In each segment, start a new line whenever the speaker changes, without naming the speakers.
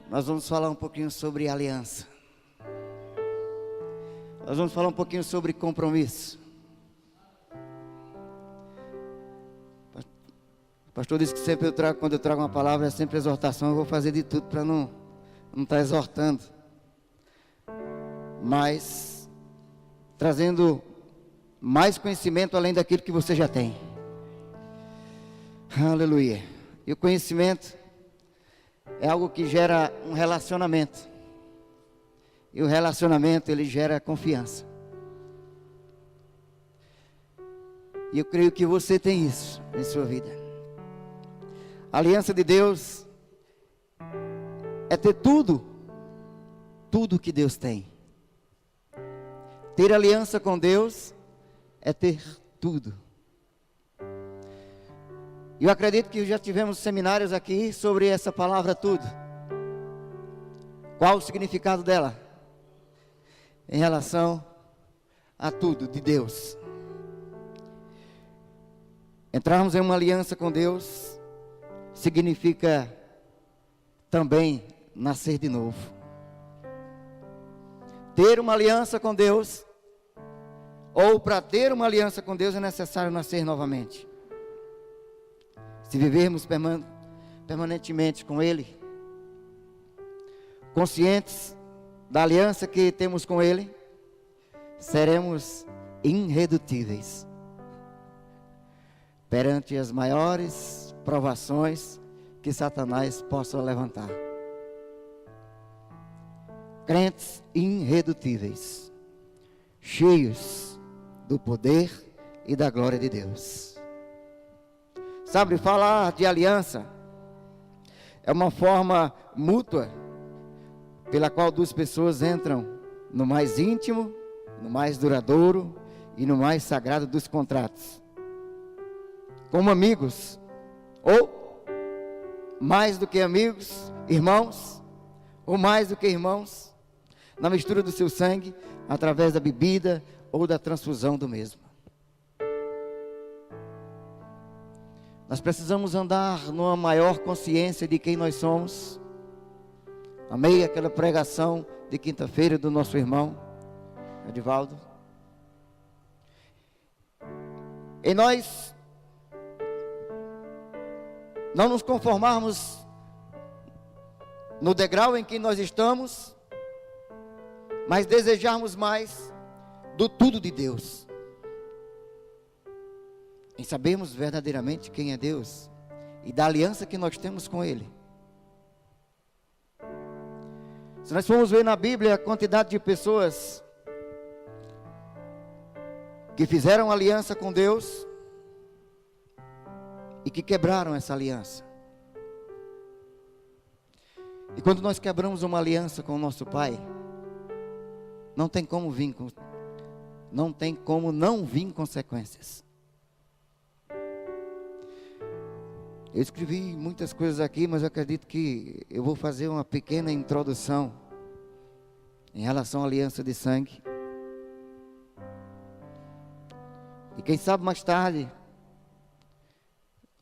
Nós vamos falar um pouquinho sobre aliança. Nós vamos falar um pouquinho sobre compromisso. O pastor disse que sempre quando eu trago uma palavra, é sempre exortação. Eu vou fazer de tudo para não estar exortando, mas trazendo mais conhecimento além daquilo que você já tem. Aleluia. E o conhecimento é algo que gera um relacionamento. E o relacionamento, ele gera confiança. E eu creio que você tem isso em sua vida. A aliança de Deus é ter tudo que Deus tem. Ter aliança com Deus é ter tudo. E eu acredito que já tivemos seminários aqui sobre essa palavra tudo. Qual o significado dela? Em relação a tudo de Deus. Entrarmos em uma aliança com Deus significa também nascer de novo. Ter uma aliança com Deus, ou para ter uma aliança com Deus é necessário nascer novamente. Se vivermos permanentemente com Ele, conscientes da aliança que temos com Ele, seremos irredutíveis perante as maiores provações que Satanás possa levantar. Crentes irredutíveis, cheios do poder e da glória de Deus. Sabe, falar de aliança é uma forma mútua pela qual duas pessoas entram no mais íntimo, no mais duradouro e no mais sagrado dos contratos. Como amigos, ou mais do que amigos, irmãos, ou mais do que irmãos, na mistura do seu sangue, através da bebida ou da transfusão do mesmo. Nós precisamos andar numa maior consciência de quem nós somos. Amei aquela pregação de quinta-feira do nosso irmão Edivaldo. E nós não nos conformarmos no degrau em que nós estamos, mas desejarmos mais do tudo de Deus. Em sabermos verdadeiramente quem é Deus e da aliança que nós temos com Ele. Se nós formos ver na Bíblia a quantidade de pessoas que fizeram aliança com Deus e que quebraram essa aliança. E quando nós quebramos uma aliança com o nosso Pai, não tem como não vir consequências. Eu escrevi muitas coisas aqui, mas eu acredito que eu vou fazer uma pequena introdução em relação à aliança de sangue. E quem sabe mais tarde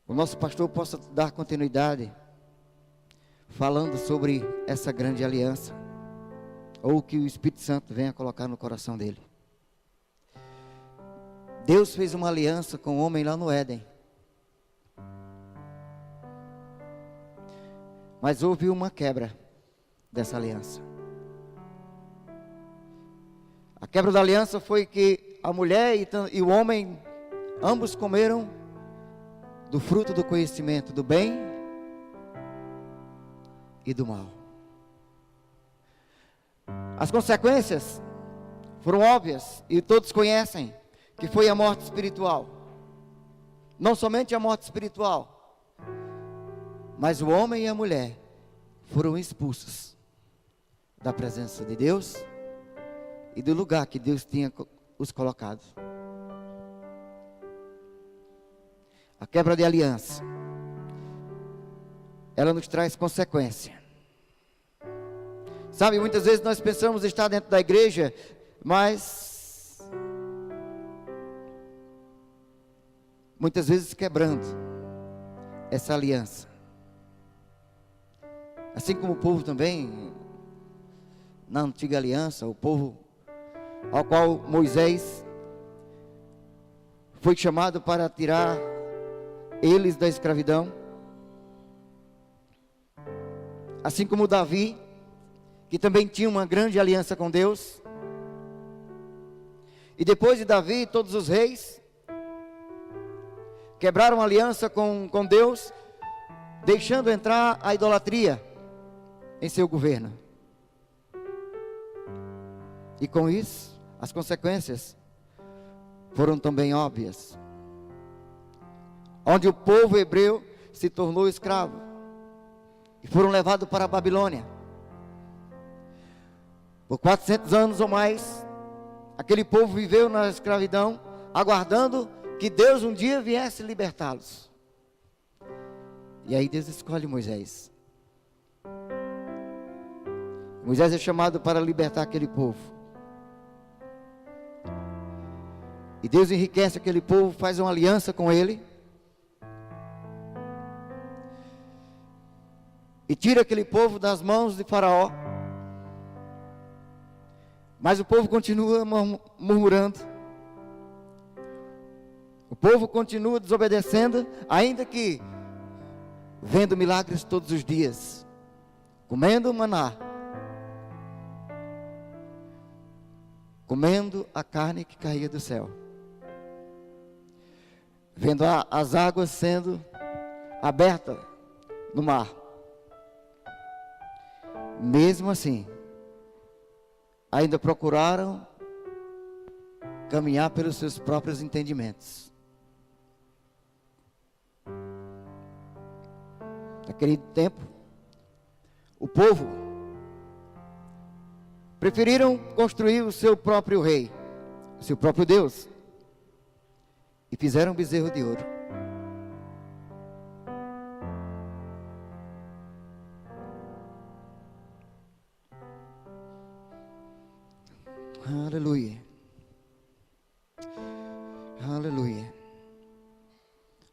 o nosso pastor possa dar continuidade falando sobre essa grande aliança, ou que o Espírito Santo venha colocar no coração dele. Deus fez uma aliança com o homem lá no Éden. Mas houve uma quebra dessa aliança. A quebra da aliança foi que a mulher e o homem, ambos comeram do fruto do conhecimento do bem e do mal. As consequências foram óbvias e todos conhecem, que foi a morte espiritual. Não somente a morte espiritual, mas o homem e a mulher foram expulsos da presença de Deus e do lugar que Deus tinha os colocado. A quebra de aliança, ela nos traz consequência. Sabe, muitas vezes nós pensamos estar dentro da igreja, mas muitas vezes quebrando essa aliança. Assim como o povo também, na antiga aliança, o povo ao qual Moisés foi chamado para tirar eles da escravidão. Assim como Davi, que também tinha uma grande aliança com Deus. E depois de Davi, todos os reis quebraram aliança com Deus, deixando entrar a idolatria em seu governo. E com isso, as consequências foram também óbvias. Onde o povo hebreu se tornou escravo e foram levados para a Babilônia. Por 400 anos ou mais, aquele povo viveu na escravidão, aguardando que Deus um dia viesse libertá-los. E aí Deus escolhe Moisés. Moisés é chamado para libertar aquele povo. E Deus enriquece aquele povo, faz uma aliança com ele. E tira aquele povo das mãos de Faraó. Mas o povo continua murmurando. O povo continua desobedecendo, ainda que vendo milagres todos os dias, comendo maná, comendo a carne que caía do céu, vendo as águas sendo abertas no mar. Mesmo assim, ainda procuraram caminhar pelos seus próprios entendimentos. Naquele tempo, o povo preferiram construir o seu próprio rei, o seu próprio Deus, e fizeram um bezerro de ouro. Aleluia. Aleluia.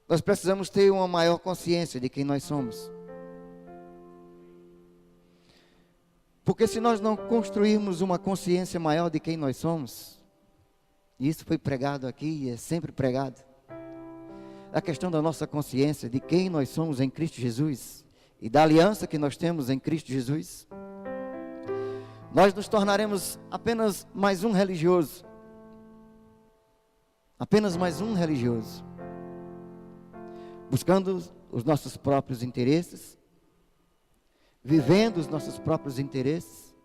Nós precisamos ter uma maior consciência de quem nós somos. Porque se nós não construirmos uma consciência maior de quem nós somos, e isso foi pregado aqui e é sempre pregado, a questão da nossa consciência de quem nós somos em Cristo Jesus e da aliança que nós temos em Cristo Jesus, nós nos tornaremos apenas mais um religioso. Apenas mais um religioso. Buscando os nossos próprios interesses. Vivendo os nossos próprios interesses.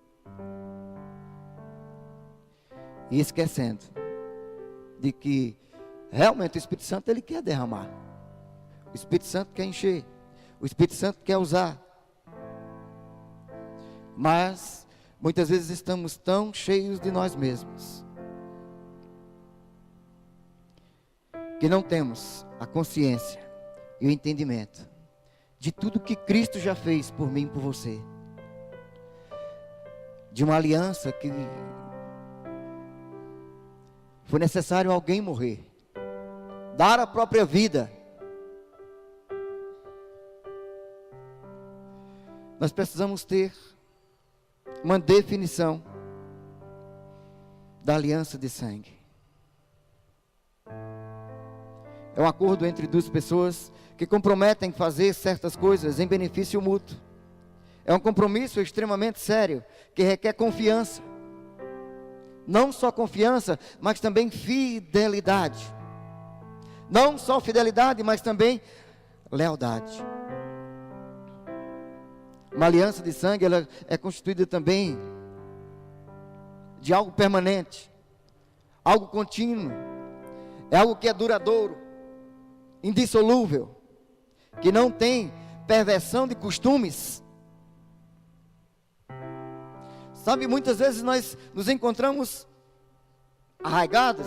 E esquecendo de que realmente o Espírito Santo ele quer derramar. O Espírito Santo quer encher. O Espírito Santo quer usar. Mas muitas vezes estamos tão cheios de nós mesmos que não temos a consciência e o entendimento de tudo que Cristo já fez por mim e por você. De uma aliança que foi necessário alguém morrer, dar a própria vida. Nós precisamos ter uma definição da aliança de sangue. É um acordo entre duas pessoas que comprometem fazer certas coisas em benefício mútuo. É um compromisso extremamente sério, que requer confiança. Não só confiança, mas também fidelidade. Não só fidelidade, mas também lealdade. Uma aliança de sangue, ela é constituída também de algo permanente, algo contínuo, é algo que é duradouro, indissolúvel, que não tem perversão de costumes. Sabe, muitas vezes nós nos encontramos arraigados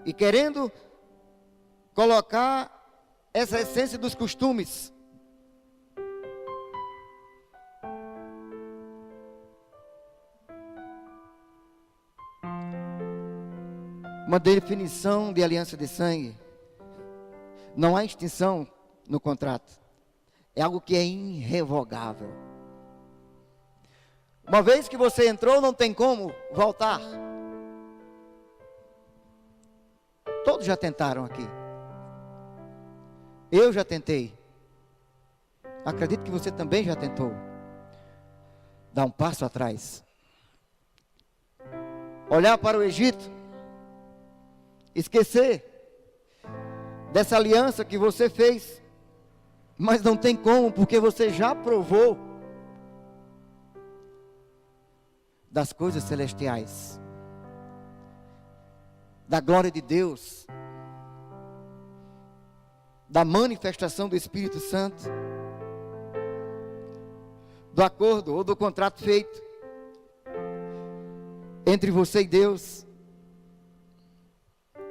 e querendo colocar essa essência dos costumes uma definição de aliança de sangue. Não há extinção no contrato. É algo que é irrevogável. Uma vez que você entrou, não tem como voltar. Todos já tentaram aqui. Eu já tentei. Acredito que você também já tentou. Dar um passo atrás. Olhar para o Egito. Esquecer dessa aliança que você fez. Mas não tem como, porque você já provou das coisas celestiais, da glória de Deus, da manifestação do Espírito Santo, do acordo ou do contrato feito entre você e Deus,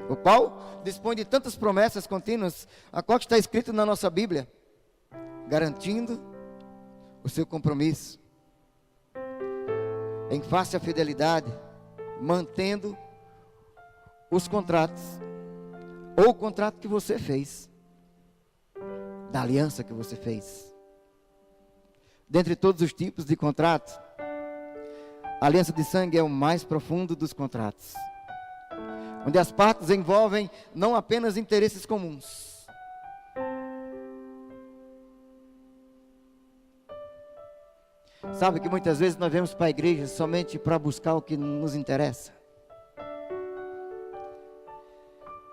o qual dispõe de tantas promessas contínuas, a qual está escrito na nossa Bíblia, garantindo o seu compromisso, em face à fidelidade, mantendo os contratos, ou o contrato que você fez, da aliança que você fez. Dentre todos os tipos de contrato, a aliança de sangue é o mais profundo dos contratos, onde as partes envolvem não apenas interesses comuns, sabe que muitas vezes nós vamos para a igreja somente para buscar o que nos interessa.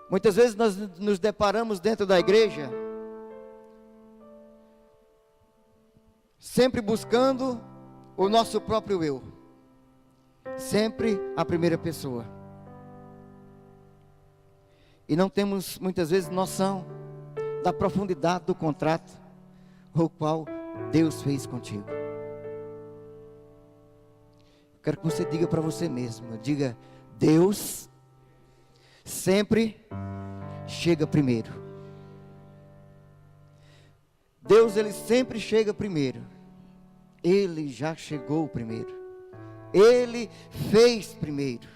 Muitas vezes nós nos deparamos dentro da igreja, sempre buscando o nosso próprio eu, sempre a primeira pessoa. E não temos muitas vezes noção da profundidade do contrato, o qual Deus fez contigo. Quero que você diga para você mesmo, diga: Deus sempre chega primeiro. Deus, Ele sempre chega primeiro. Ele já chegou primeiro. Ele fez primeiro.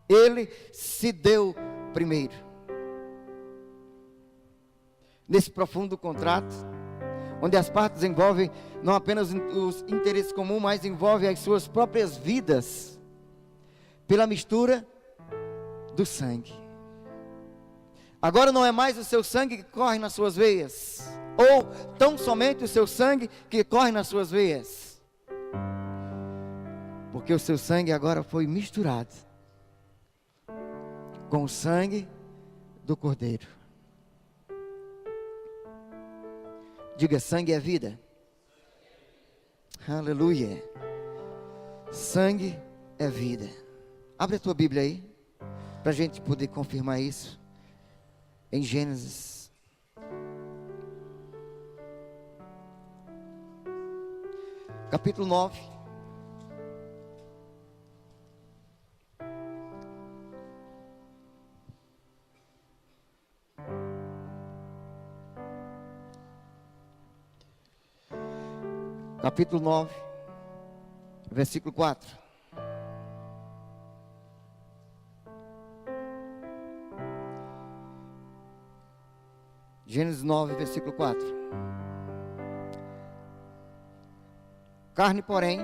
Ele se deu primeiro. Nesse profundo contrato, onde as partes envolvem não apenas os interesses comuns, mas envolvem as suas próprias vidas, pela mistura do sangue. Agora não é mais o seu sangue que corre nas suas veias, ou tão somente o seu sangue que corre nas suas veias, porque o seu sangue agora foi misturado com o sangue do Cordeiro. Diga: sangue é vida. Aleluia. Sangue é vida. Abre a tua Bíblia aí, para a gente poder confirmar isso. Em Gênesis. Capítulo 9. Capítulo 9, versículo 4. Gênesis 9, versículo 4. Carne, porém,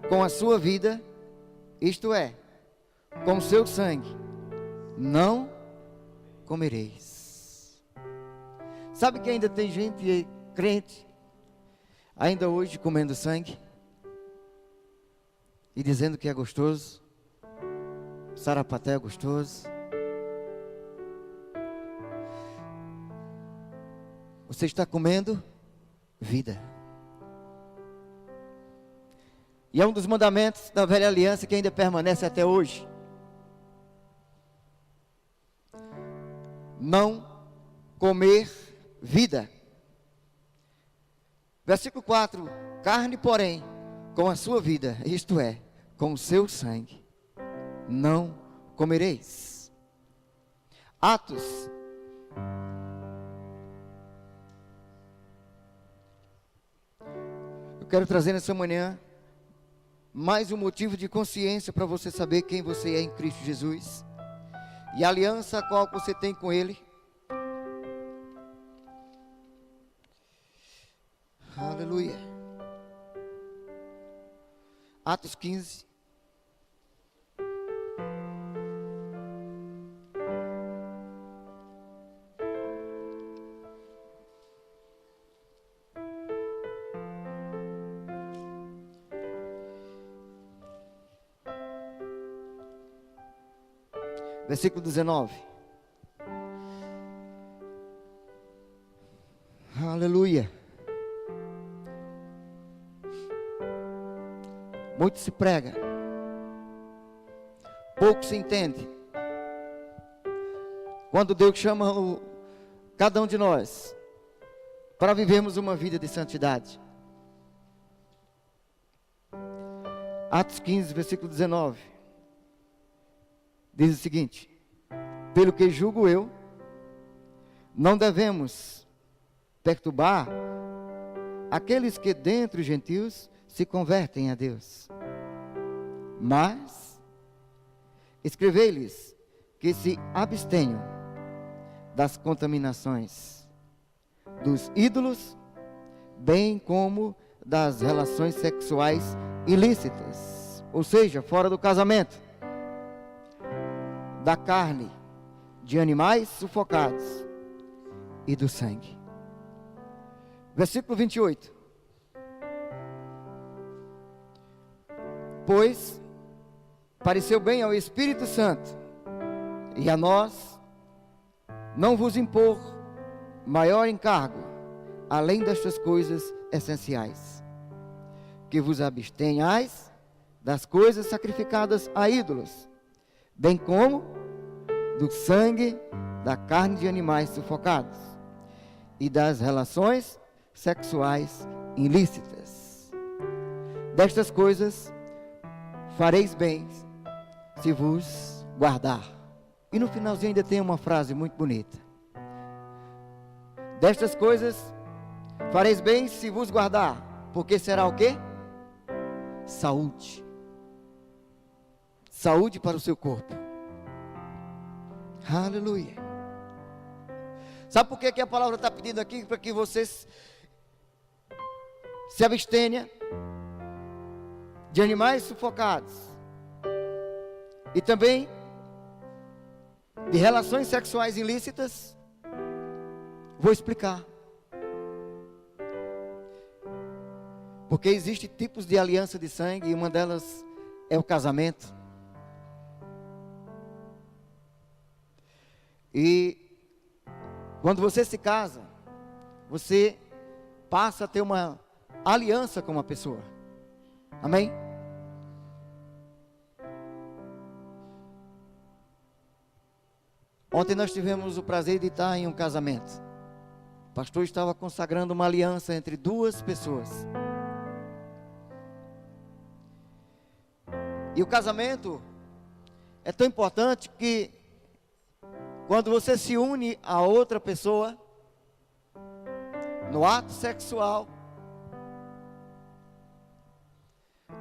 com a sua vida, isto é, com o seu sangue, não comereis. Sabe que ainda tem gente crente, ainda hoje comendo sangue, e dizendo que é gostoso, sarapaté é gostoso. Você está comendo vida. E é um dos mandamentos da velha aliança que ainda permanece até hoje. Não comer vida. Versículo 4. Carne, porém, com a sua vida, isto é, com o seu sangue, não comereis. Atos. Eu quero trazer nessa manhã mais um motivo de consciência para você saber quem você é em Cristo Jesus e a aliança a qual você tem com Ele. Aleluia. Atos 15. Versículo 19. Aleluia. Muito se prega, pouco se entende. Quando Deus chama cada um de nós para vivermos uma vida de santidade. Atos 15, versículo 19. Diz o seguinte: pelo que julgo eu, não devemos perturbar aqueles que dentre os gentios se convertem a Deus, mas escrevei-lhes que se abstenham das contaminações dos ídolos, bem como das relações sexuais ilícitas, ou seja, fora do casamento, da carne, de animais sufocados e do sangue. Versículo 28. Pois pareceu bem ao Espírito Santo e a nós não vos impor maior encargo, além destas coisas essenciais, que vos abstenhais das coisas sacrificadas a ídolos, bem como do sangue da carne de animais sufocados e das relações sexuais ilícitas. Destas coisas fareis bem se vos guardar. E no finalzinho ainda tem uma frase muito bonita. Destas coisas fareis bem se vos guardar, porque será o quê? Saúde. Saúde para o seu corpo. Aleluia. Sabe por que a palavra está pedindo aqui? Para que vocês se abstenha de animais sufocados e também de relações sexuais ilícitas. Vou explicar. Porque existem tipos de aliança de sangue e uma delas é o casamento. E quando você se casa, você passa a ter uma aliança com uma pessoa. Amém? Ontem nós tivemos o prazer de estar em um casamento. O pastor estava consagrando uma aliança entre duas pessoas. E o casamento é tão importante que quando você se une a outra pessoa no ato sexual,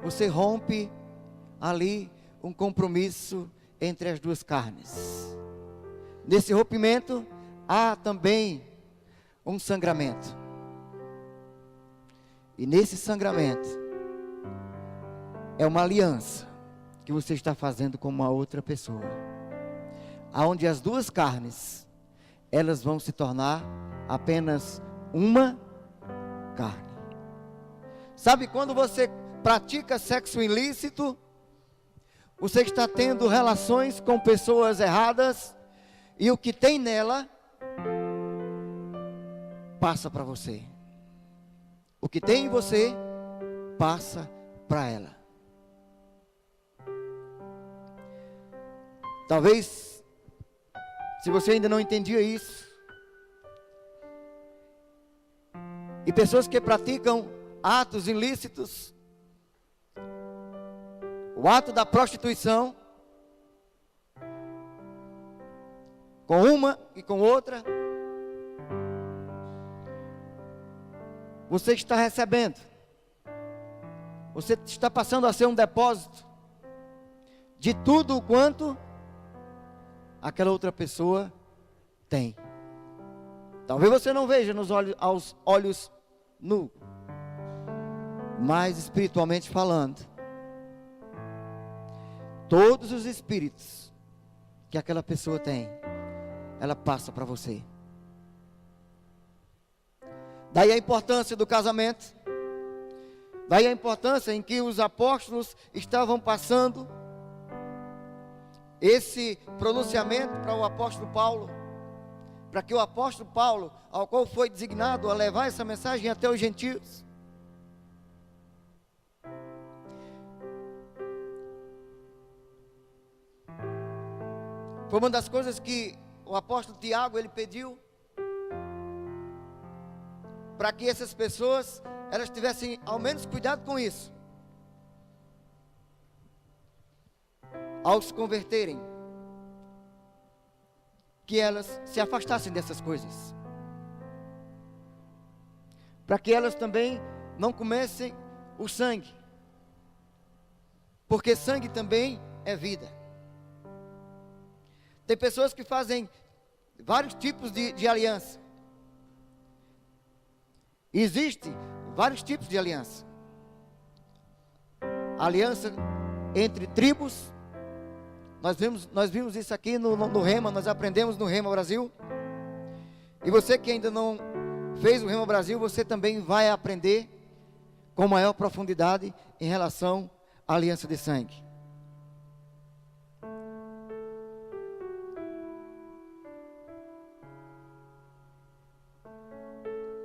você rompe ali um compromisso entre as duas carnes. Nesse rompimento há também um sangramento. E nesse sangramento é uma aliança que você está fazendo com uma outra pessoa, aonde as duas carnes, elas vão se tornar apenas uma carne. Sabe quando você pratica sexo ilícito, você está tendo relações com pessoas erradas, e o que tem nela, passa para você. O que tem em você, passa para ela. Talvez, se você ainda não entendia isso, e pessoas que praticam atos ilícitos, o ato da prostituição, com uma e com outra, você está recebendo, você está passando a ser um depósito de tudo o quanto aquela outra pessoa tem. Talvez você não veja aos olhos nus, mas espiritualmente falando, todos os espíritos que aquela pessoa tem, ela passa para você. Daí a importância do casamento, daí a importância em que os apóstolos estavam passando esse pronunciamento para o apóstolo Paulo, para que o apóstolo Paulo, ao qual foi designado a levar essa mensagem até os gentios, foi uma das coisas que o apóstolo Tiago, ele pediu, para que essas pessoas, elas tivessem ao menos cuidado com isso, ao se converterem, que elas se afastassem dessas coisas, para que elas também não comessem o sangue, porque sangue também é vida. Tem pessoas que fazem vários tipos de aliança. Existem vários tipos de aliança. Aliança entre tribos. Nós vimos isso aqui no Rema, nós aprendemos no Rema Brasil. E você que ainda não fez o Rema Brasil, você também vai aprender com maior profundidade em relação à aliança de sangue.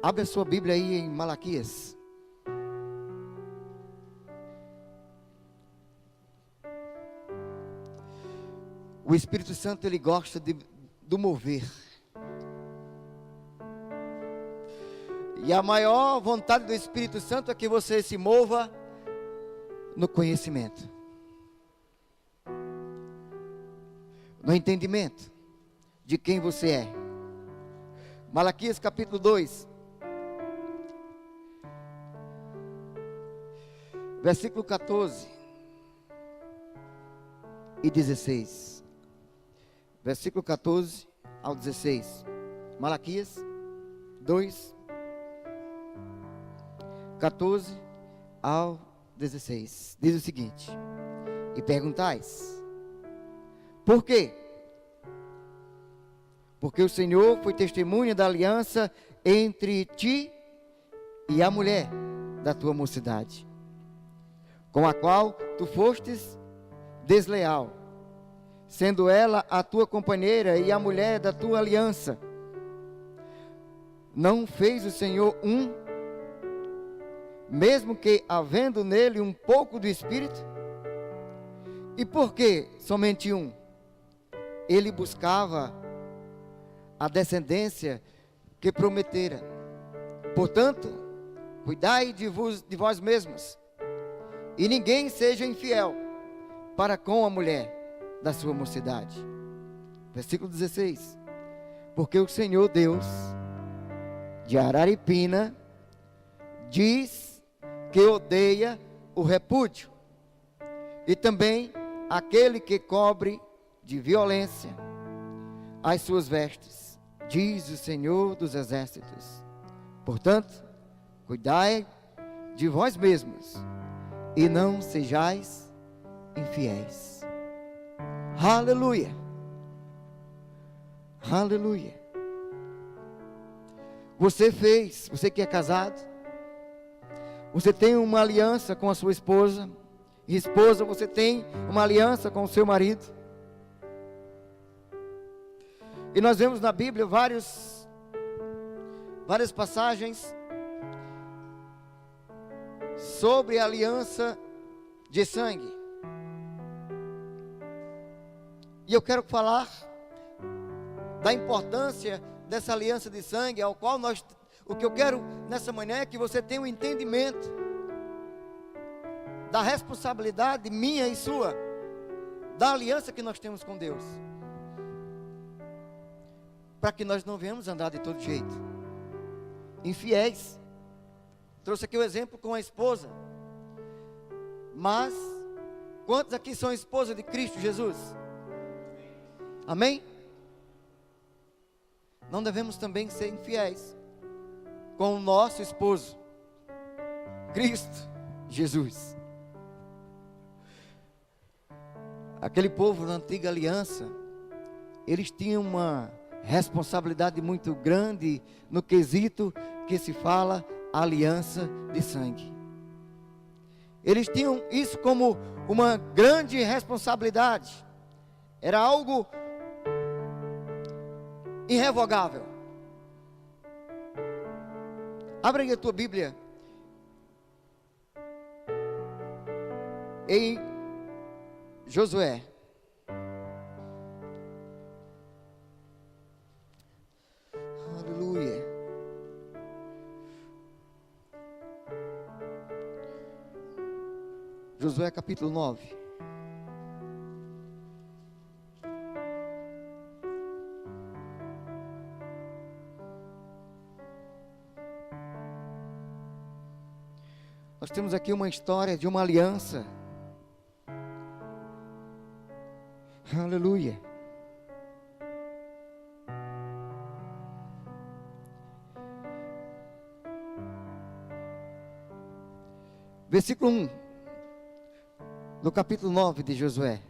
Abre a sua Bíblia aí em Malaquias. O Espírito Santo, ele gosta do mover. E a maior vontade do Espírito Santo é que você se mova no conhecimento, no entendimento de quem você é. Malaquias capítulo 2. Versículo 14 e 16. Versículo 14 ao 16. Malaquias 2, 14 ao 16. Diz o seguinte: e perguntais, por quê? Porque o Senhor foi testemunha da aliança entre ti e a mulher da tua mocidade, com a qual tu fostes desleal, sendo ela a tua companheira e a mulher da tua aliança. Não fez o Senhor mesmo que havendo nele um pouco do Espírito? E por que somente um? Ele buscava a descendência que prometera. Portanto, cuidai de vós mesmos, e ninguém seja infiel para com a mulher da sua mocidade. Versículo 16. Porque o Senhor Deus de Araripina diz que odeia o repúdio, e também aquele que cobre de violência as suas vestes, diz o Senhor dos exércitos. Portanto, cuidai de vós mesmos, e não sejais infiéis. Aleluia, aleluia. Você que é casado, você tem uma aliança com a sua esposa, e esposa, você tem uma aliança com o seu marido. E nós vemos na Bíblia várias passagens sobre a aliança de sangue. E eu quero falar da importância dessa aliança de sangue, ao qual o que eu quero nessa manhã é que você tenha um entendimento da responsabilidade minha e sua, da aliança que nós temos com Deus, para que nós não venhamos andar de todo jeito infiéis. Trouxe aqui o exemplo com a esposa, mas quantos aqui são esposa de Cristo Jesus? Amém? Não devemos também ser infiéis com o nosso esposo, Cristo. Jesus. Aquele povo na antiga aliança, eles tinham uma responsabilidade muito grande no quesito que se fala aliança de sangue. Eles tinham isso como uma grande responsabilidade. Era algo irrevogável. Abre aí a tua Bíblia em Josué. Aleluia. Josué capítulo 9. Nós temos aqui uma história de uma aliança. Aleluia. Versículo 1, no capítulo 9 de Josué.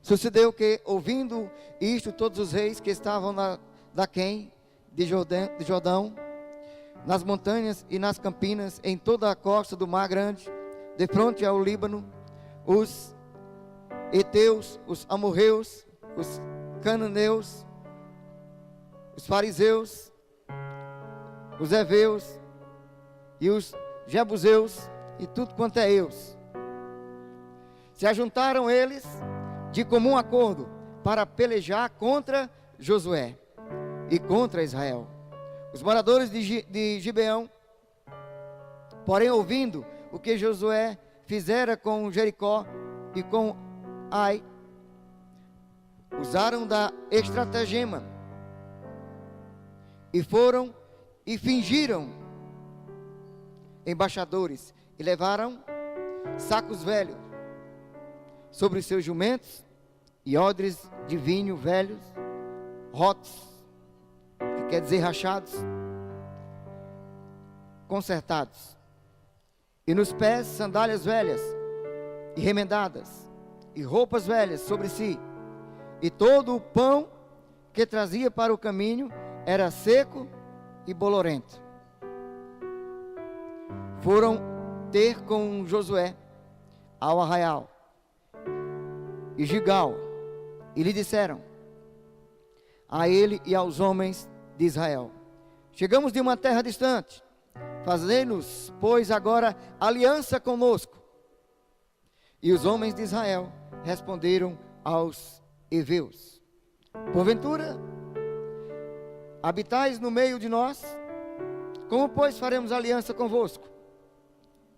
Sucedeu que, ouvindo isto, todos os reis que estavam daquém de Jordão, nas montanhas e nas campinas, em toda a costa do Mar Grande, de frente ao Líbano, os heteus, os amorreus, os cananeus, os fariseus, os heveus e os jebuseus e tudo quanto é eus. Se ajuntaram eles de comum acordo para pelejar contra Josué e contra Israel. Os moradores de Gibeão, porém, ouvindo o que Josué fizera com Jericó e com Ai, usaram da estratagema e foram e fingiram embaixadores e levaram sacos velhos sobre os seus jumentos e odres de vinho velhos, rotos, que quer dizer rachados, consertados, e nos pés sandálias velhas e remendadas, e roupas velhas sobre si, e todo o pão que trazia para o caminho era seco e bolorento. Foram ter com Josué ao arraial e Gigal, e lhe disseram a ele e aos homens de Israel: chegamos de uma terra distante, fazei-nos, pois, agora aliança conosco. E os homens de Israel responderam aos heveus: porventura habitais no meio de nós? Como, pois, faremos aliança convosco?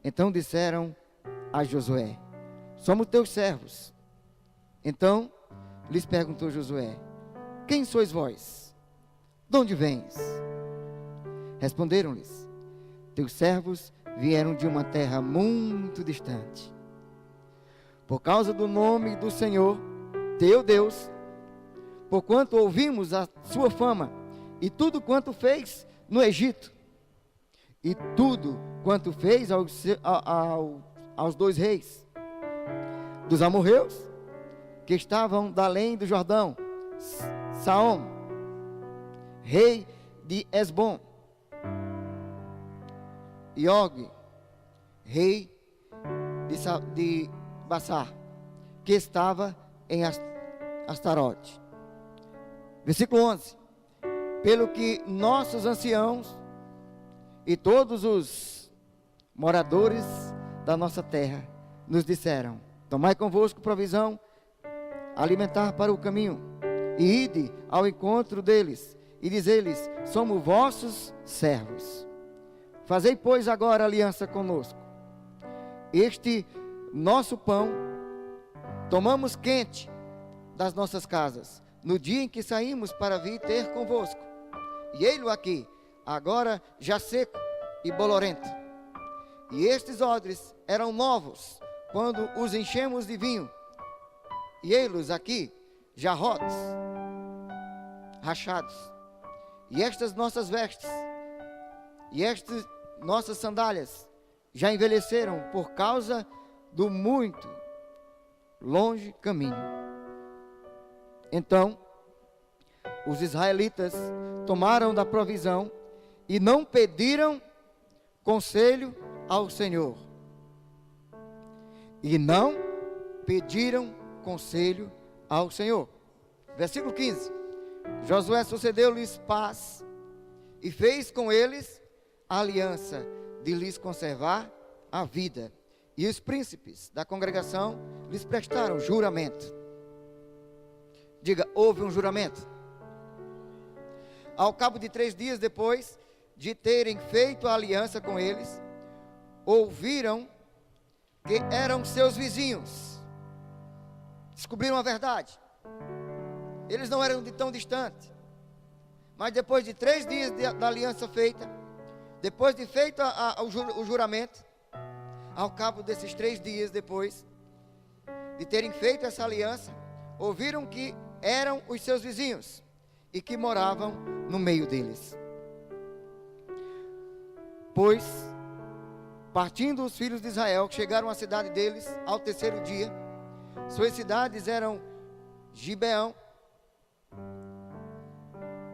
Então disseram a Josué: somos teus servos. Então lhes perguntou Josué: quem sois vós? De onde vens? Responderam-lhes: teus servos vieram de uma terra muito distante. Por causa do nome do Senhor, teu Deus, porquanto ouvimos a sua fama, e tudo quanto fez no Egito, e tudo quanto fez aos dois reis dos amorreus, que estavam da além do Jordão, Saom, rei de Esbom, e Og, rei de Bassar, que estava em Astarote. Versículo 11: pelo que nossos anciãos e todos os moradores da nossa terra nos disseram: tomai convosco provisão alimentar para o caminho, e ide ao encontro deles, e diz-lhes: somos vossos servos. Fazei, pois, agora aliança conosco. Este nosso pão tomamos quente das nossas casas, no dia em que saímos para vir ter convosco, e ei-lo aqui, agora já seco e bolorento. E estes odres eram novos, quando os enchemos de vinho, e ei-los aqui, já rotos, rachados. E estas nossas vestes, e estas nossas sandálias, já envelheceram por causa do muito longe caminho. Então, os israelitas tomaram da provisão e não pediram conselho ao Senhor. E não pediram conselho ao Senhor. Versículo 15. Josué sucedeu-lhes paz e fez com eles a aliança de lhes conservar a vida. E os príncipes da congregação lhes prestaram juramento. Diga, houve um juramento. Ao cabo de 3 dias depois de terem feito a aliança com eles, ouviram que eram seus vizinhos. Descobriram a verdade. Eles não eram de tão distante. Mas depois de 3 dias da aliança feita, depois de feito o juramento, ao cabo desses 3 dias depois de terem feito essa aliança, ouviram que eram os seus vizinhos e que moravam no meio deles. Pois, partindo os filhos de Israel, chegaram à cidade deles ao 3º dia. Suas cidades eram Gibeão,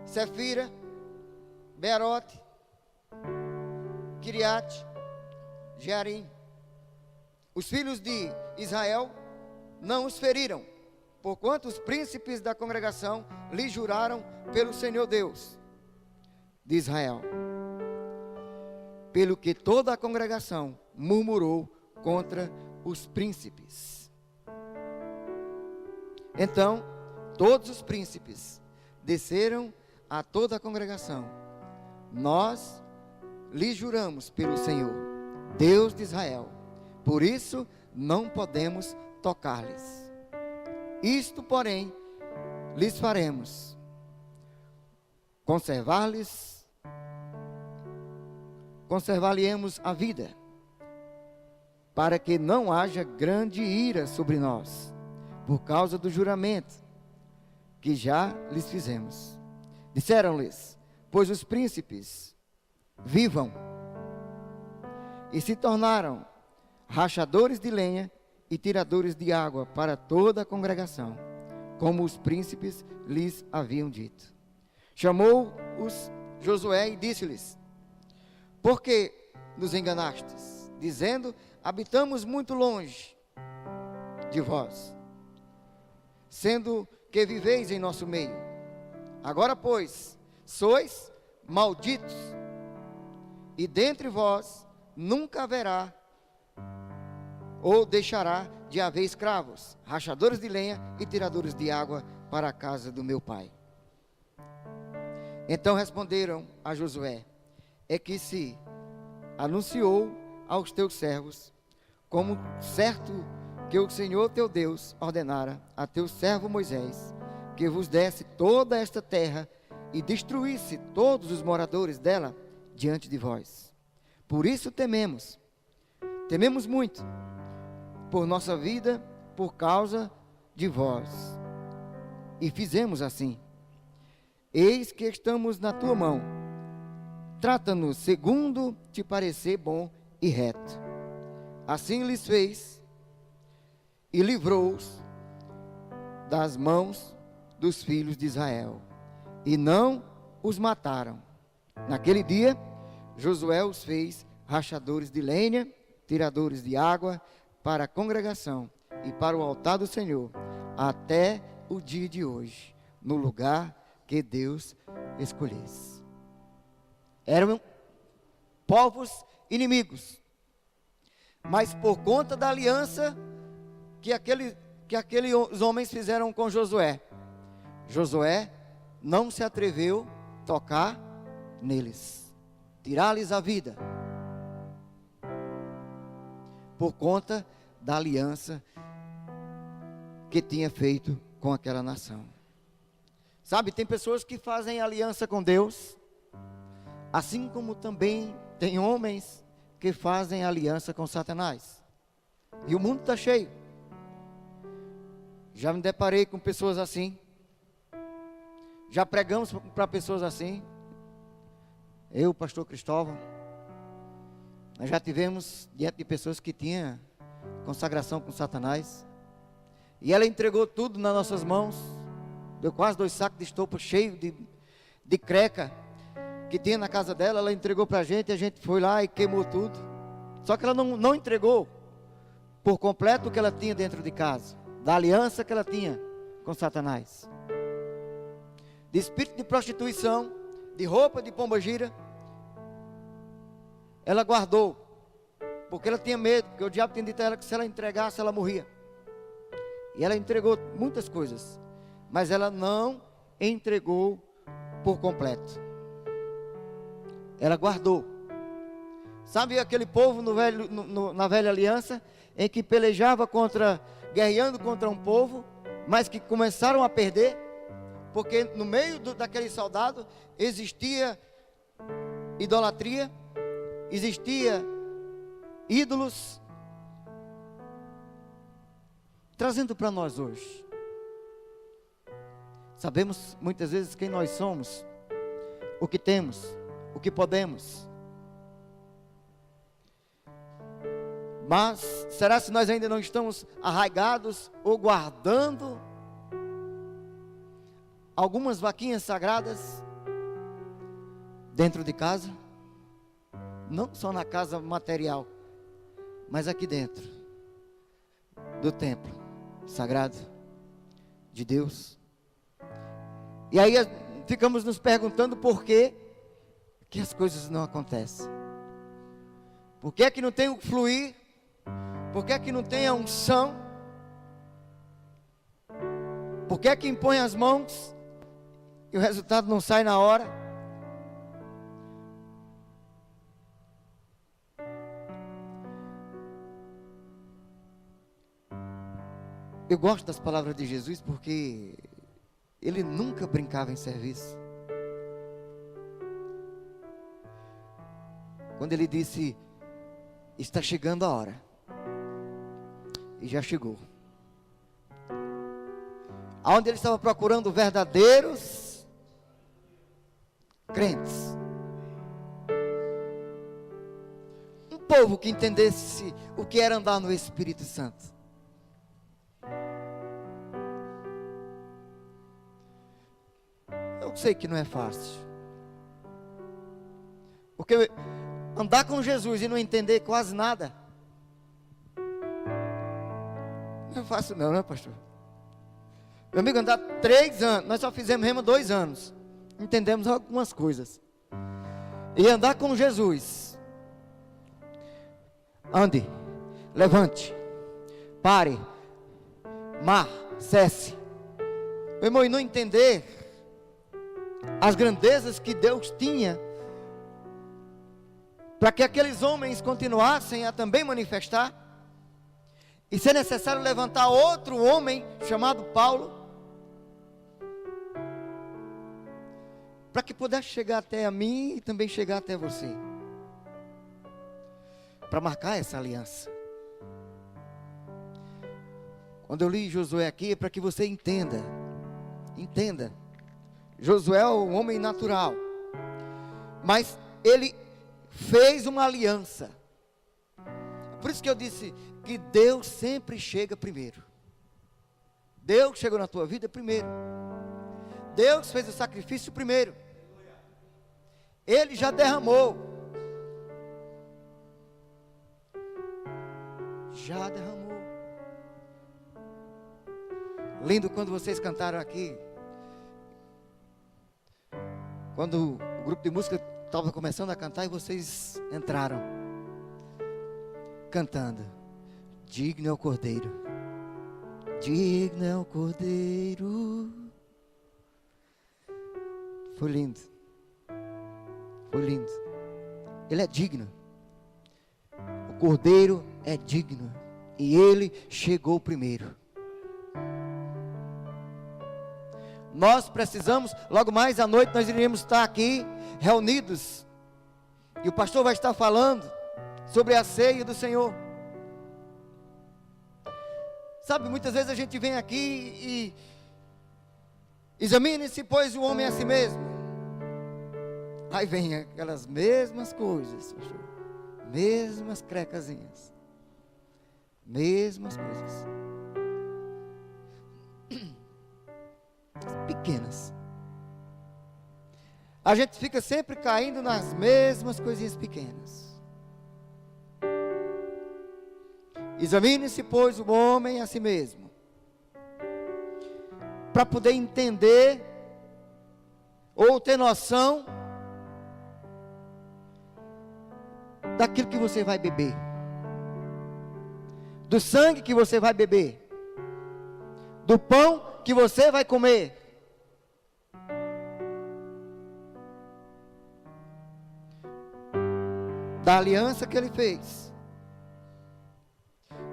Sefira, Beerote, Kiriate, Jearim. Os filhos de Israel não os feriram, porquanto os príncipes da congregação lhe juraram pelo Senhor Deus de Israel. Pelo que toda a congregação murmurou contra os príncipes. Então, todos os príncipes desceram a toda a congregação. Nós lhe juramos pelo Senhor, Deus de Israel, por isso não podemos tocar-lhes. Isto, porém, lhes faremos: conservar-lhe-emos a vida, para que não haja grande ira sobre nós, por causa do juramento que já lhes fizemos. Disseram-lhes, pois os príncipes vivam, e se tornaram rachadores de lenha e tiradores de água para toda a congregação, como os príncipes lhes haviam dito. Chamou-os Josué e disse-lhes: por que nos enganastes, dizendo, habitamos muito longe de vós, sendo que viveis em nosso meio? Agora, pois, sois malditos, e dentre vós nunca haverá ou deixará de haver escravos, rachadores de lenha e tiradores de água para a casa do meu pai. Então responderam a Josué: é que se anunciou aos teus servos, como certo que o Senhor teu Deus ordenara a teu servo Moisés, que vos desse toda esta terra e destruísse todos os moradores dela diante de vós. Por isso tememos muito por nossa vida, por causa de vós. E fizemos assim. Eis que estamos na tua mão. Trata-nos segundo te parecer bom e reto. Assim lhes fez e livrou-os das mãos dos filhos de Israel, e não os mataram. Naquele dia, Josué os fez rachadores de lenha, tiradores de água para a congregação e para o altar do Senhor, até o dia de hoje, no lugar que Deus escolhesse. Eram povos inimigos, mas por conta da aliança que aqueles homens fizeram com Josué, Josué não se atreveu a tocar neles, tirar-lhes a vida, por conta da aliança que tinha feito com aquela nação. Sabe, tem pessoas que fazem aliança com Deus, assim como também tem homens que fazem aliança com Satanás. E o mundo está cheio. Já me deparei com pessoas assim. Já pregamos para pessoas assim. Eu, pastor Cristóvão, Nós já tivemos diante de pessoas que tinham consagração com Satanás. E ela entregou tudo nas nossas mãos. Deu quase 2 sacos de estopa cheio de creca que tinha na casa dela. Ela entregou para a gente foi lá e queimou tudo. Só que ela não entregou por completo o que ela tinha dentro de casa, da aliança que ela tinha com Satanás. De espírito de prostituição, de roupa de pombagira, ela guardou, porque ela tinha medo, porque o diabo tinha dito a ela que se ela entregasse, ela morria. E ela entregou muitas coisas, mas ela não entregou por completo. Ela guardou. Sabe aquele povo na velha aliança, em que pelejava guerreando contra um povo, mas que começaram a perder, porque no meio daquele soldado existia idolatria, existia ídolos. Trazendo para nós hoje, sabemos muitas vezes quem nós somos, o que temos, o que podemos. Mas será se nós ainda não estamos arraigados ou guardando algumas vaquinhas sagradas dentro de casa? Não só na casa material, mas aqui dentro do templo sagrado de Deus. E aí ficamos nos perguntando por que as coisas não acontecem. Por que é que não tem o fluir? Por que é que não tem a unção? Por que é que impõe as mãos e o resultado não sai na hora? Eu gosto das palavras de Jesus porque ele nunca brincava em serviço. Quando ele disse: está chegando a hora, e já chegou. Aonde ele estava procurando verdadeiros crentes, um povo que entendesse o que era andar no Espírito Santo. Eu sei que não é fácil, porque andar com Jesus e não entender quase nada não é fácil não, né, pastor? Meu amigo, andar 3 anos, nós só fizemos rema 2 anos, entendemos algumas coisas. E andar com Jesus, ande, levante, pare, mar, cesse. Meu irmão, e não entender as grandezas que Deus tinha para que aqueles homens continuassem a também manifestar, e se é necessário levantar outro homem chamado Paulo, para que pudesse chegar até a mim e também chegar até você, para marcar essa aliança. Quando eu li Josué aqui, é para que você entenda, Josué é um homem natural, mas ele fez uma aliança. Por isso que eu disse que Deus sempre chega primeiro. Deus chegou na tua vida primeiro. Deus fez o sacrifício primeiro. Ele já derramou. Já derramou. Lindo quando vocês cantaram aqui. Quando o grupo de música estava começando a cantar e vocês entraram cantando: digno é o Cordeiro, digno é o Cordeiro. Foi lindo, foi lindo. Ele é digno, o Cordeiro é digno, e ele chegou primeiro. Nós precisamos, logo mais à noite nós iremos estar aqui reunidos, e o pastor vai estar falando sobre a ceia do Senhor. Sabe, muitas vezes a gente vem aqui e examine-se, pois, o homem a si mesmo. Aí vem aquelas mesmas coisas, pastor. Mesmas crecazinhas. Mesmas coisas. Pequenas. A gente fica sempre caindo nas mesmas coisinhas pequenas. Examine-se, pois, o homem a si mesmo, para poder entender ou ter noção daquilo que você vai beber, do sangue que você vai beber, do pão que você vai comer. Da aliança que ele fez.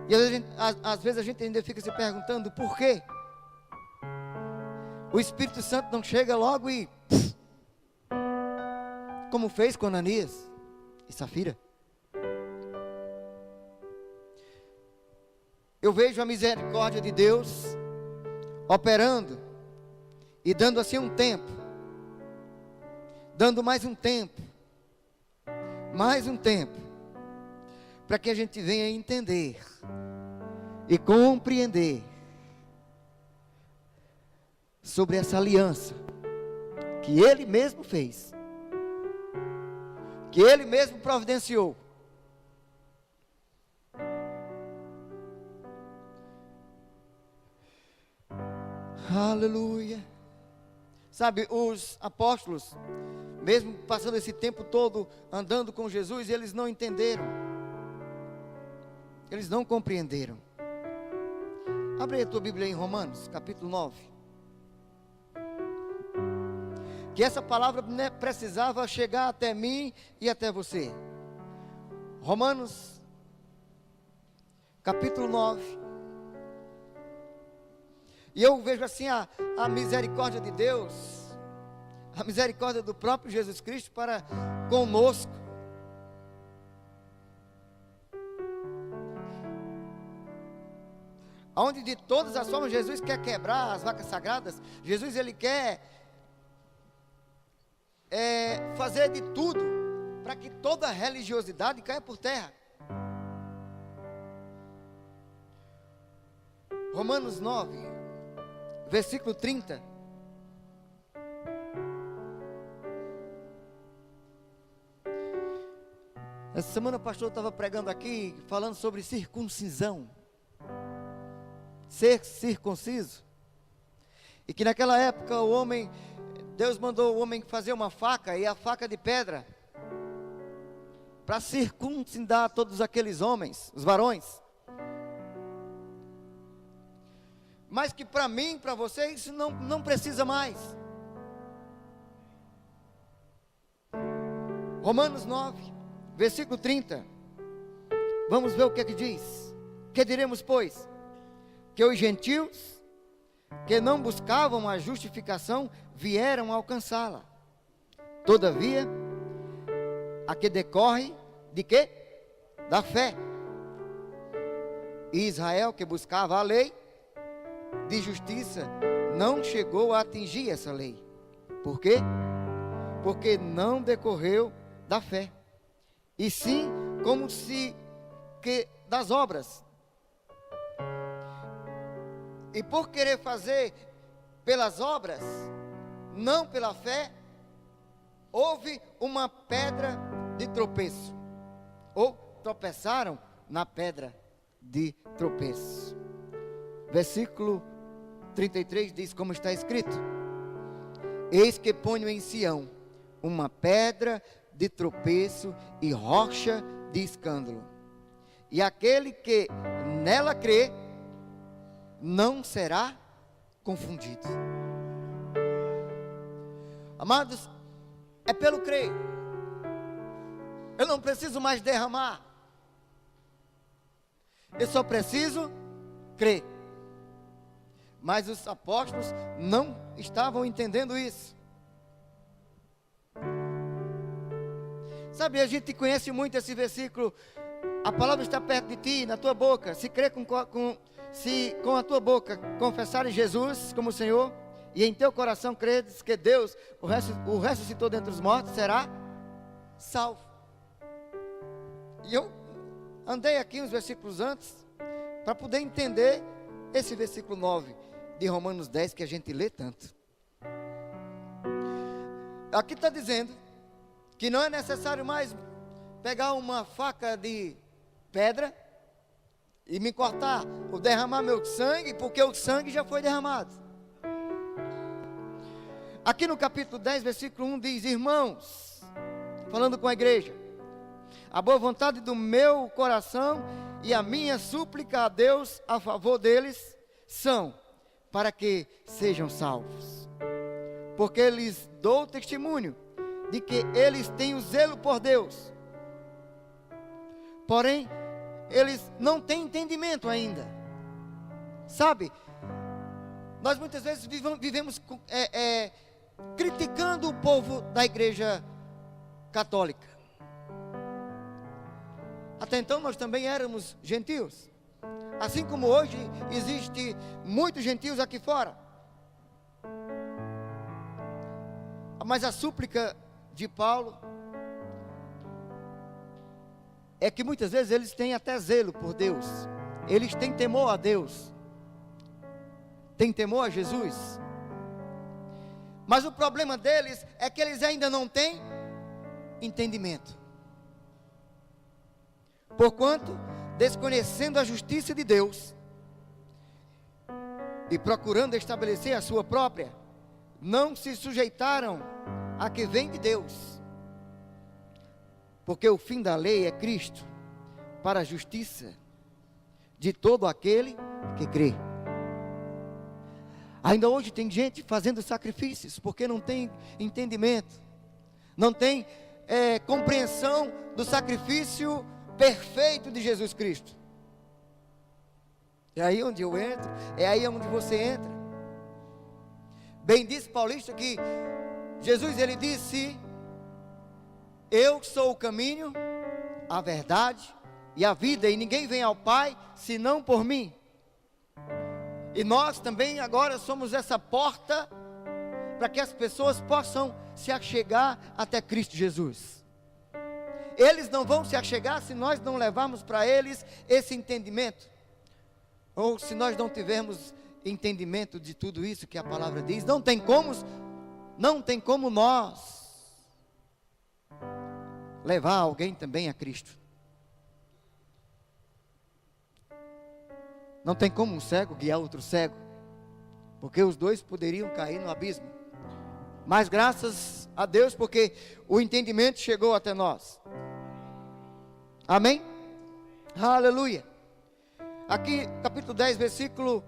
E às vezes a gente ainda fica se perguntando por quê. O Espírito Santo não chega logo e como fez com Ananias e Safira. Eu vejo a misericórdia de Deus operando e dando assim um tempo, dando mais um tempo, para que a gente venha entender e compreender sobre essa aliança que Ele mesmo fez, que Ele mesmo providenciou. Aleluia. Sabe, os apóstolos, mesmo passando esse tempo todo andando com Jesus, eles não entenderam. Eles não compreenderam. Abre aí a tua Bíblia em Romanos, capítulo 9. Que essa palavra precisava chegar até mim e até você. Romanos, capítulo 9. E eu vejo assim a misericórdia de Deus, a misericórdia do próprio Jesus Cristo para conosco. Onde de todas as formas Jesus quer quebrar as vacas sagradas. Jesus, Ele quer fazer de tudo para que toda religiosidade caia por terra. Romanos 9, versículo 30. Essa semana o pastor estava pregando aqui, falando sobre circuncisão. Ser circunciso. E que naquela época Deus mandou o homem fazer uma faca, e a faca de pedra, para circuncidar todos aqueles homens, os varões. Mas que para mim, para você, isso não precisa mais. Romanos 9, versículo 30. Vamos ver o que é que diz. Que diremos, pois? Que os gentios, que não buscavam a justificação, vieram alcançá-la. Todavia, a que decorre de quê? Da fé. E Israel, que buscava a lei de justiça, não chegou a atingir essa lei. Por quê? Porque não decorreu da fé, e sim como se que das obras. E por querer fazer pelas obras, não pela fé, houve uma pedra de tropeço, ou tropeçaram na pedra de tropeço. Versículo 33 diz como está escrito: eis que ponho em Sião uma pedra de tropeço e rocha de escândalo, e aquele que nela crê não será confundido. Amados, é pelo crer. Eu não preciso mais derramar, eu só preciso crer. Mas os apóstolos não estavam entendendo isso. Sabe, a gente conhece muito esse versículo: a palavra está perto de ti, na tua boca. Se crer se com a tua boca confessares Jesus como Senhor, e em teu coração creres que Deus o ressuscitou dentre os mortos, será salvo. E eu andei aqui uns versículos antes, para poder entender esse versículo 9 de Romanos 10, que a gente lê tanto. Aqui está dizendo que não é necessário mais pegar uma faca de pedra e me cortar, ou derramar meu sangue, porque o sangue já foi derramado. Aqui no capítulo 10, versículo 1 diz: irmãos, falando com a igreja, a boa vontade do meu coração e a minha súplica a Deus a favor deles são para que sejam salvos, porque lhes dou testemunho de que eles têm o zelo por Deus, porém eles não têm entendimento ainda. Sabe, nós muitas vezes vivemos criticando o povo da igreja católica. Até então nós também éramos gentios, assim como hoje existe muitos gentios aqui fora. Mas a súplica de Paulo é que muitas vezes eles têm até zelo por Deus, eles têm temor a Deus, têm temor a Jesus, mas o problema deles é que eles ainda não têm entendimento, porquanto, desconhecendo a justiça de Deus e procurando estabelecer a sua própria, não se sujeitaram a que vem de Deus, porque o fim da lei é Cristo, para a justiça de todo aquele que crê. Ainda hoje tem gente fazendo sacrifícios, porque não tem entendimento, não tem compreensão do sacrifício perfeito de Jesus Cristo. É aí onde eu entro, é aí onde você entra. Bem disse Paulista que Jesus, ele disse: eu sou o caminho, a verdade e a vida, e ninguém vem ao Pai senão por mim. E nós também agora somos essa porta para que as pessoas possam se achegar até Cristo Jesus. Eles não vão se achegar se nós não levarmos para eles esse entendimento, ou se nós não tivermos entendimento de tudo isso que a palavra diz. Não tem como nós levar alguém também a Cristo. Não tem como um cego guiar outro cego, porque os dois poderiam cair no abismo. Mas graças a Deus, porque o entendimento chegou até nós. Amém? Aleluia. Aqui, capítulo 10, versículo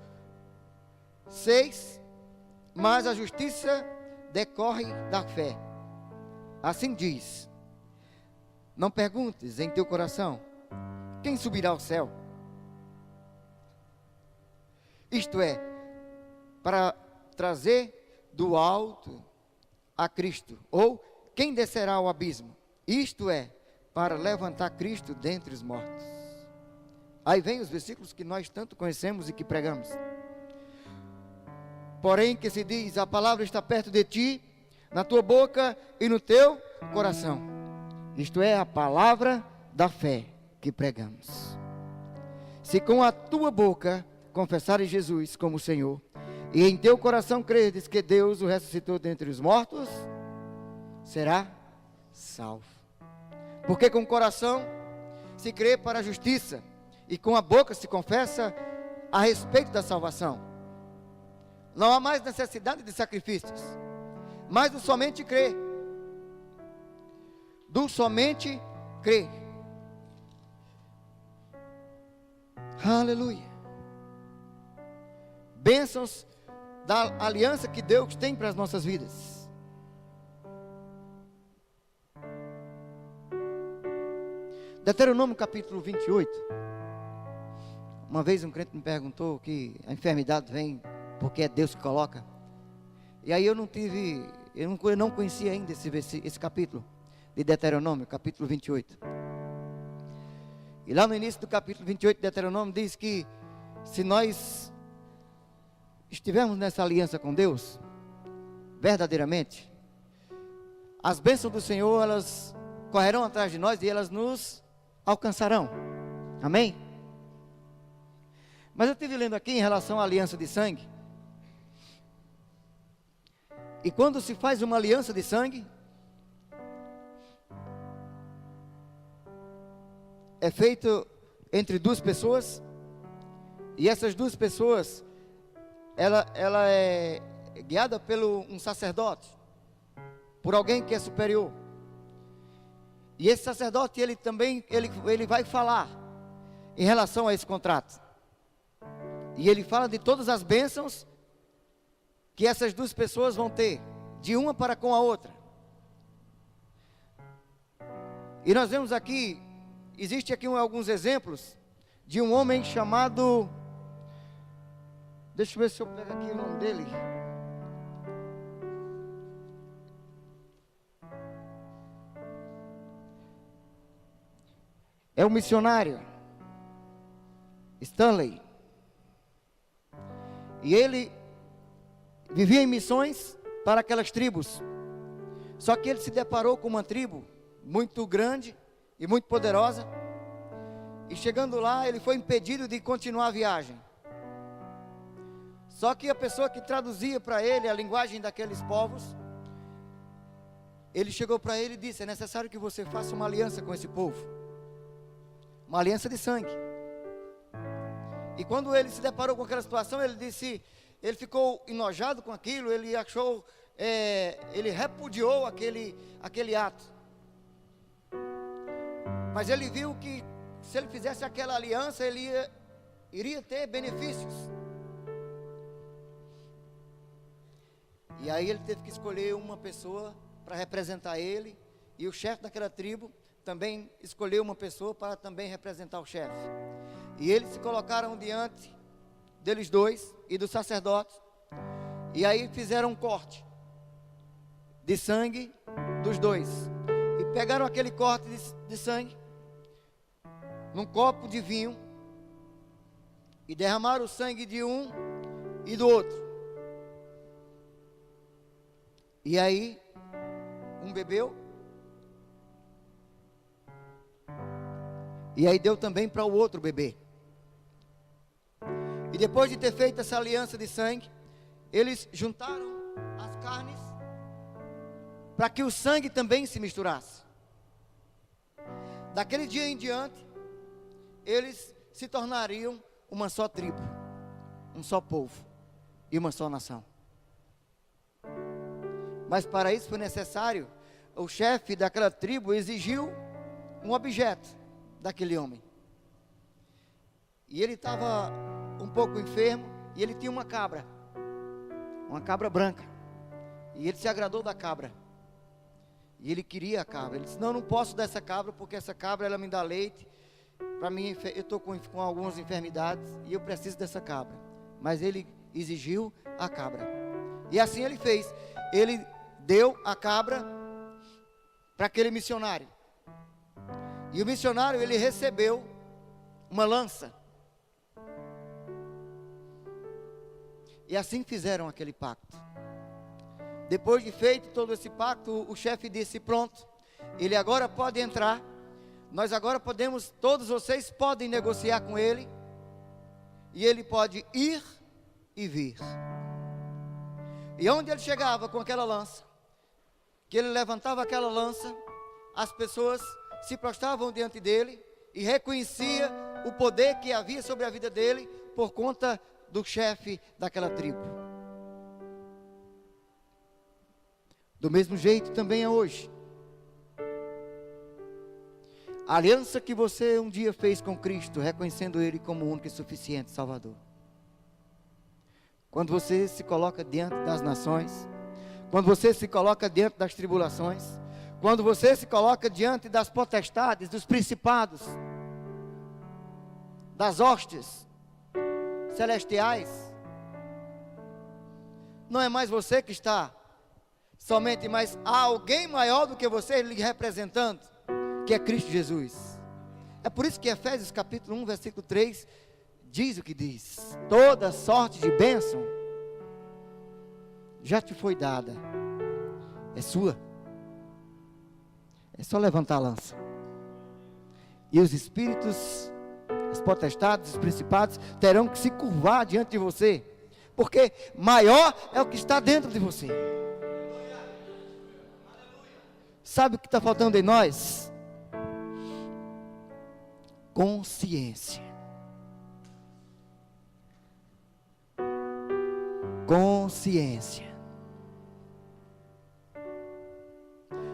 6. Mas a justiça decorre da fé. Assim diz: não perguntes em teu coração, quem subirá ao céu? Isto é, para trazer do alto a Cristo, ou quem descerá ao abismo? Isto é, para levantar Cristo dentre os mortos. Aí vem os versículos que nós tanto conhecemos e que pregamos. Porém, que se diz: a palavra está perto de ti, na tua boca e no teu coração. Isto é, a palavra da fé que pregamos. Se com a tua boca confessares Jesus como Senhor, e em teu coração creres que Deus o ressuscitou dentre os mortos, será salvo. Porque com o coração se crê para a justiça, e com a boca se confessa a respeito da salvação. Não há mais necessidade de sacrifícios, mas do somente crer. Do somente crer. Aleluia. Bênçãos da aliança que Deus tem para as nossas vidas. Deuteronômio capítulo 28. Uma vez um crente me perguntou que a enfermidade vem porque é Deus que coloca. E aí eu não conhecia ainda esse capítulo de Deuteronômio, capítulo 28. E lá no início do capítulo 28 de Deuteronômio diz que se nós estivermos nessa aliança com Deus, verdadeiramente, as bênçãos do Senhor, elas correrão atrás de nós e elas nos alcançarão. Amém? Mas eu estive lendo aqui em relação à aliança de sangue. E quando se faz uma aliança de sangue, é feito entre duas pessoas. E essas duas pessoas, ela é guiada pelo um sacerdote, por alguém que é superior. E esse sacerdote, ele também, ele vai falar em relação a esse contrato. E ele fala de todas as bênçãos que essas duas pessoas vão ter, de uma para com a outra. E nós vemos aqui, existe aqui alguns exemplos de um homem chamado, deixa eu ver se eu pego aqui o nome dele. É o missionário Stanley. E ele vivia em missões para aquelas tribos. Só que ele se deparou com uma tribo muito grande e muito poderosa. E chegando lá, ele foi impedido de continuar a viagem. Só que a pessoa que traduzia para ele a linguagem daqueles povos, ele chegou para ele e disse: é necessário que você faça uma aliança com esse povo, uma aliança de sangue. E quando ele se deparou com aquela situação, ele disse, ele ficou enojado com aquilo, ele achou, ele repudiou aquele ato. Mas ele viu que se ele fizesse aquela aliança, ele iria ter benefícios. E aí ele teve que escolher uma pessoa para representar ele, e o chefe daquela tribo também escolheu uma pessoa para também representar o chefe. E eles se colocaram diante deles dois e do sacerdote, e aí fizeram um corte de sangue dos dois, e pegaram aquele corte de sangue num copo de vinho, e derramaram o sangue de um e do outro. E aí um bebeu, e aí deu também para o outro beber. E depois de ter feito essa aliança de sangue, eles juntaram as carnes para que o sangue também se misturasse. Daquele dia em diante, eles se tornariam uma só tribo, um só povo e uma só nação. Mas para isso foi necessário, o chefe daquela tribo exigiu um objeto daquele homem. E ele estava um pouco enfermo, e ele tinha uma cabra branca, e ele se agradou da cabra, e ele queria a cabra. Ele disse: não, não posso dar essa cabra, porque essa cabra ela me dá leite, para mim eu estou com algumas enfermidades, e eu preciso dessa cabra. Mas ele exigiu a cabra, e assim ele fez. Ele deu a cabra para aquele missionário, e o missionário, ele recebeu uma lança. E assim fizeram aquele pacto. Depois de feito todo esse pacto, o chefe disse: pronto, ele agora pode entrar, nós agora podemos, todos vocês podem negociar com ele, e ele pode ir e vir. E onde ele chegava com aquela lança, que ele levantava aquela lança, as pessoas se prostravam diante dele, e reconhecia o poder que havia sobre a vida dele, por conta do chefe daquela tribo. Do mesmo jeito também é hoje. A aliança que você um dia fez com Cristo, reconhecendo Ele como o único e suficiente Salvador. Quando você se coloca diante das nações, quando você se coloca diante das tribulações, quando você se coloca diante das potestades, dos principados, das hostes celestiais, não é mais você que está somente, mas há alguém maior do que você lhe representando, que é Cristo Jesus. É por isso que Efésios capítulo 1, versículo 3 diz o que diz: toda sorte de bênção já te foi dada, é sua, é só levantar a lança. E os espíritos, as potestades, os principados terão que se curvar diante de você, porque maior é o que está dentro de você. Sabe o que está faltando em nós? Consciência. Consciência.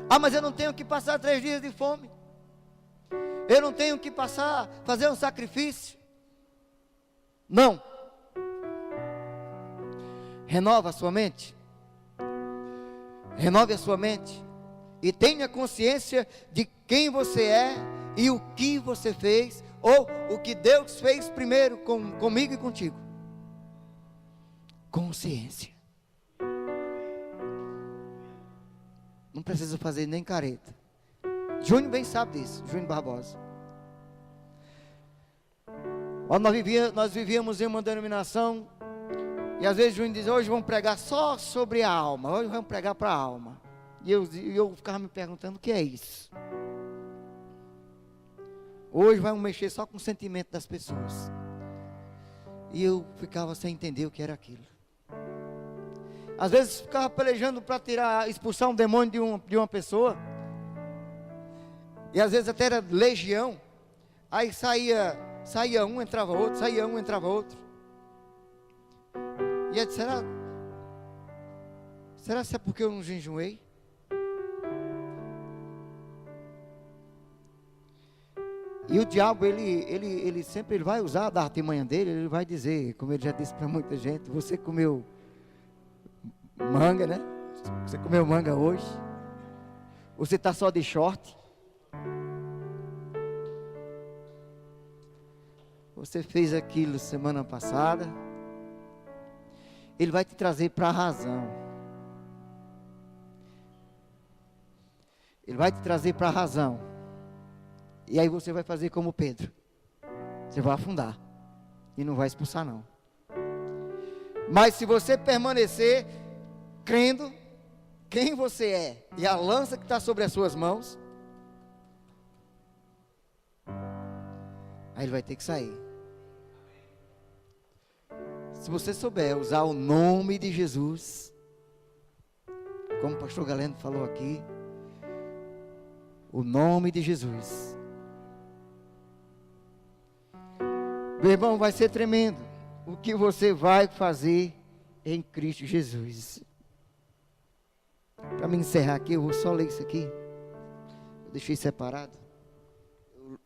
Ah, mas eu não tenho que passar 3 dias de fome. Eu não tenho que fazer um sacrifício. Não. Renova a sua mente. Renove a sua mente. E tenha consciência de quem você é e o que você fez, ou o que Deus fez primeiro comigo e contigo. Consciência. Não precisa fazer nem careta. Júnior bem sabe disso, Júnior Barbosa. Nós vivíamos em uma denominação, e às vezes Júnior dizia: hoje vamos pregar só sobre a alma, hoje vamos pregar para a alma. E eu ficava me perguntando: o que é isso? Hoje vamos mexer só com o sentimento das pessoas. E eu ficava sem entender o que era aquilo. Às vezes ficava pelejando para expulsar um demônio de uma pessoa. E às vezes até era legião. Aí saía um, entrava outro, saía um, entrava outro. E eu disse: será que é porque eu não jejuei? E o diabo, ele sempre vai usar da artimanha dele. Ele vai dizer, como ele já disse para muita gente: você comeu manga, né? Você comeu manga hoje? Você está só de short? Você fez aquilo semana passada? Ele vai te trazer para a razão. Ele vai te trazer para a razão. E aí você vai fazer como Pedro. Você vai afundar. E não vai expulsar não. Mas se você permanecer crendo quem você é e a lança que está sobre as suas mãos, aí ele vai ter que sair. Se você souber usar o nome de Jesus, como o pastor Galeno falou aqui, o nome de Jesus, meu irmão, vai ser tremendo o que você vai fazer em Cristo Jesus. Para me encerrar aqui, eu vou só ler isso aqui. Eu deixei separado.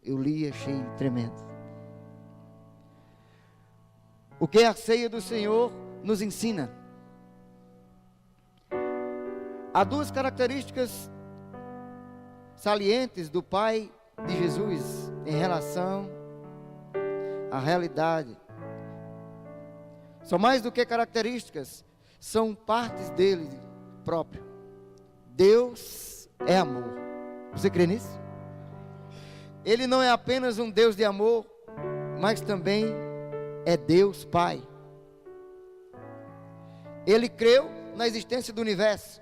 Eu li e achei tremendo. O que a ceia do Senhor nos ensina? Há 2 características salientes do Pai de Jesus em relação à realidade. São mais do que características, são partes dele próprio. Deus é amor. Você crê nisso? Ele não é apenas um Deus de amor, mas também é Deus Pai. Ele creu na existência do universo.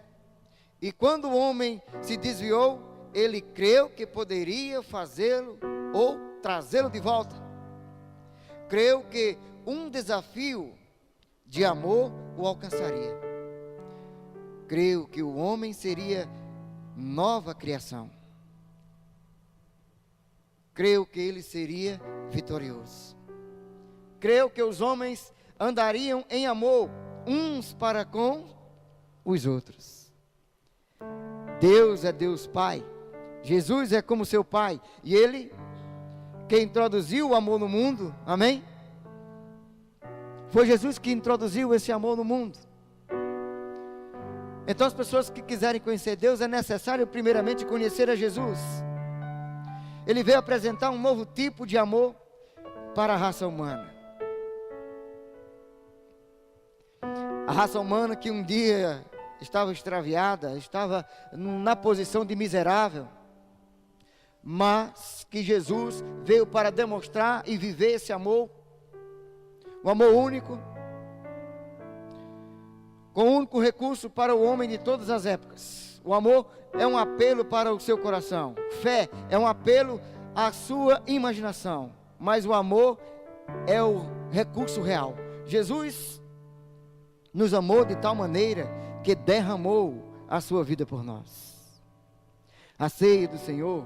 E quando o homem se desviou, ele creu que poderia fazê-lo ou trazê-lo de volta. Creu que um desafio de amor o alcançaria. Creu que o homem seria nova criação. Creu que ele seria vitorioso. Creu que os homens andariam em amor uns para com os outros. Deus é Deus Pai. Jesus é como seu Pai. E Ele que introduziu o amor no mundo. Amém? Foi Jesus que introduziu esse amor no mundo. Então as pessoas que quiserem conhecer Deus, é necessário primeiramente conhecer a Jesus. Ele veio apresentar um novo tipo de amor para a raça humana. A raça humana que um dia estava extraviada, estava na posição de miserável, mas que Jesus veio para demonstrar e viver esse amor, um amor único, com um único recurso para o homem de todas as épocas. O amor é um apelo para o seu coração. Fé é um apelo a sua imaginação, mas o amor é o recurso real. Jesus nos amou de tal maneira que derramou a sua vida por nós. A ceia do Senhor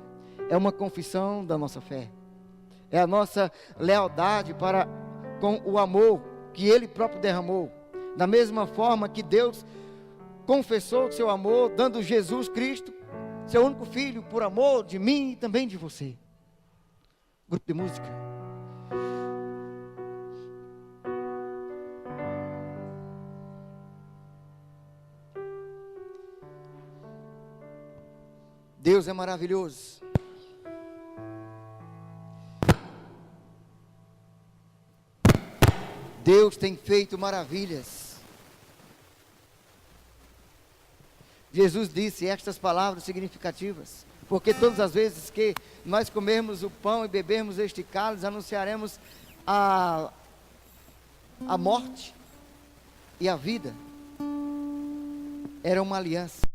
é uma confissão da nossa fé, é a nossa lealdade para com o amor que Ele próprio derramou, da mesma forma que Deus confessou seu amor, dando Jesus Cristo, seu único Filho, por amor de mim e também de você. Grupo de música. Deus é maravilhoso. Deus tem feito maravilhas. Jesus disse estas palavras significativas: porque todas as vezes que nós comermos o pão e bebermos este cálice, anunciaremos a morte e a vida. Era uma aliança.